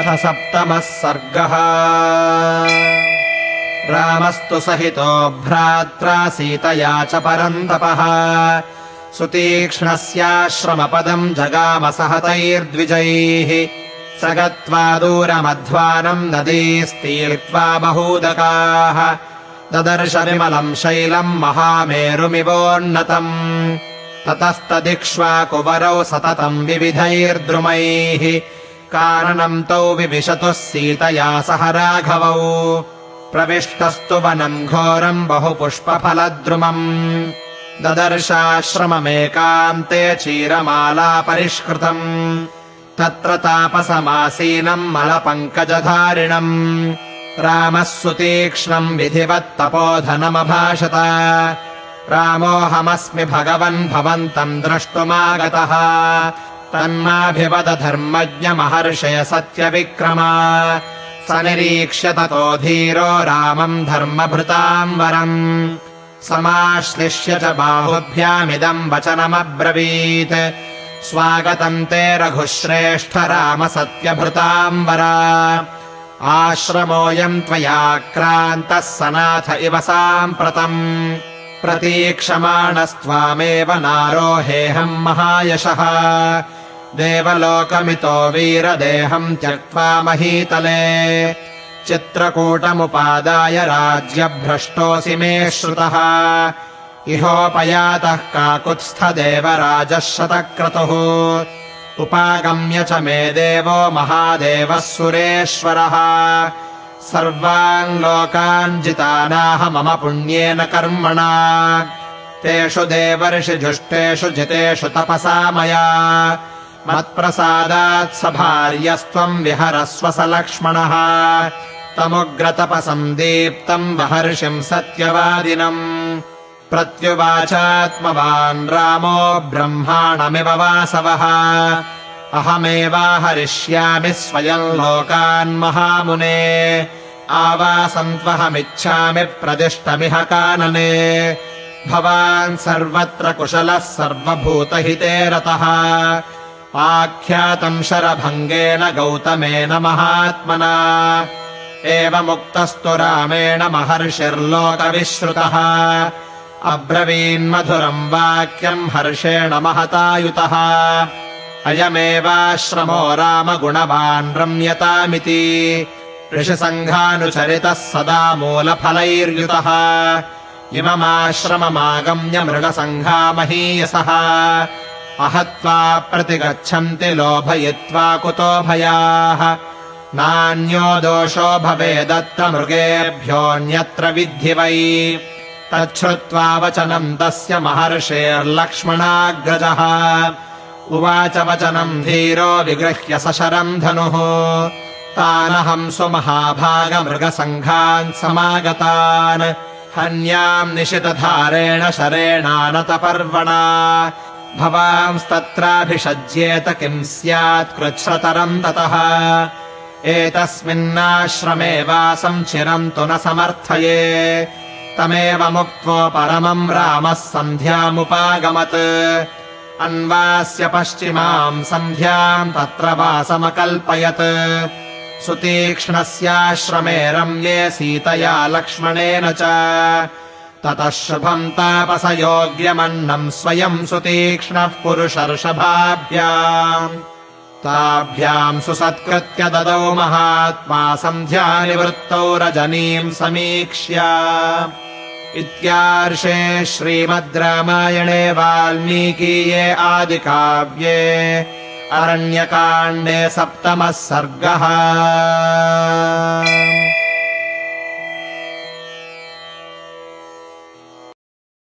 अथ सप्तमः सर्गः। रामस्तु सहितो भ्रात्रा सीतया च परन्तपः सुतीक्ष्णस्याश्रमपदम् जगाम सहतैर्द्विजैः स गत्वा दूरमध्वानम् नदीस्तीर्त्वा बहूदकाः ददर्श विमलम् शैलम् महामेरुमिवोन्नतम् ततस्तदिक्ष्वाकुवरौ सततम् विविधैर्द्रुमैः काननम् तौ विविशतुः सीतया सह राघवौ प्रविष्टस्तु वनम् घोरम् बहुपुष्पफलद्रुमम् ददर्शाश्रममेकान्ते क्षीरमाला परिष्कृतम् तत्र तापसमासीनम् मलपङ्कजधारिणम् रामः सुतीक्ष्णम् विधिवत्तपोधनमभाषत रामोऽहमस्मि भगवन् भवन्तम् द्रष्टुमागतः तन्माभिवद धर्मज्ञ महर्षय सत्यविक्रमा स निरीक्ष्य ततो धीरो रामम् धर्मभृताम् वरम् समाश्लिष्य च बाहुभ्यामिदम् वचनमब्रवीत् स्वागतम् ते रघुश्रेष्ठ राम सत्यभृताम् वर आश्रमोऽयम् त्वयाक्रान्तः सनाथ इव साम्प्रतम् प्रतीक्षमाणस्त्वामेव नारोहेऽहम् महायशः देवलोकमितो वीरदेहम् त्यक्त्वा महीतले चित्रकूटमुपादाय राज्यभ्रष्टोऽसि मे श्रुतः इहोपयातः काकुत्स्थदेवराजः शतक्रतुः उपागम्य च मे देवो महादेवः सुरेश्वरः सर्वान् लोकान् जितानाह मम पुण्येन कर्मणा तेषु देवर्षिजुष्टेषु जितेषु तपसा मया मत्प्रसादात् सभार्यस्त्वम् विहरस्व स लक्ष्मणः तमुग्रतपसम् दीप्तम् महर्षिम् सत्यवादिनम् प्रत्युवाचात्मवान् रामो ब्रह्माणमिव वासवः अहमेवाहरिष्यामि स्वयम् लोकान् महामुने आवासम् त्वहमिच्छामि प्रदिष्टमिह कानने भवान् सर्वत्र कुशलः सर्वभूतहिते रतः आख्यातम् शरभङ्गेन गौतमेन महात्मना एवमुक्तस्तु रामेण महर्षिर्लोकविश्रुतः अब्रवीन्मधुरम् वाक्यम् हर्षेण महतायुतः अयमेवाश्रमो रामगुणवान् रम्यतामिति ऋषिसङ्घानुचरितः सदा मूलफलैर्युतः इममाश्रममागम्य मृगसङ्घा महीयसः अहत्वा प्रतिगच्छन्ति लोभयित्वा कुतो भयाः नान्यो दोषो भवेदत्र मृगेभ्योऽन्यत्र विद्धि वै तच्छ्रुत्वा वचनम् तस्य महर्षेर्लक्ष्मणाग्रजः उवाच वचनम् धीरो विगृह्य सशरम् धनुः तानहम् सुमहाभागमृगसङ्घान् समागतान् हन्याम् निशितधारेण शरेणानतपर्वणा भवांस्तत्राभिषज्येत किम् स्यात् कृच्छ्रतरम् ततः एतस्मिन्नाश्रमे वासम् चिरम् तु न समर्थये तमेव मुक्त्वा परमम् रामः सन्ध्यामुपागमत् अन्वास्य पश्चिमाम् सन्ध्याम् तत्र वासमकल्पयत् सुतीक्ष्णस्याश्रमे रम्ये सीतया लक्ष्मणेन च ततः शुभम् तापसयोग्यमन्नम् स्वयम् सुतीक्ष्णः पुरुषर्षभाभ्याम् ताभ्याम् सुसत्कृत्य ददौ महात्मा सन्ध्यानिवृत्तौ रजनीम् समीक्ष्य इत्यार्षे श्रीमद् रामायणे वाल्मीकीये आदिकाव्ये अरण्यकाण्डे सप्तमः सर्गः।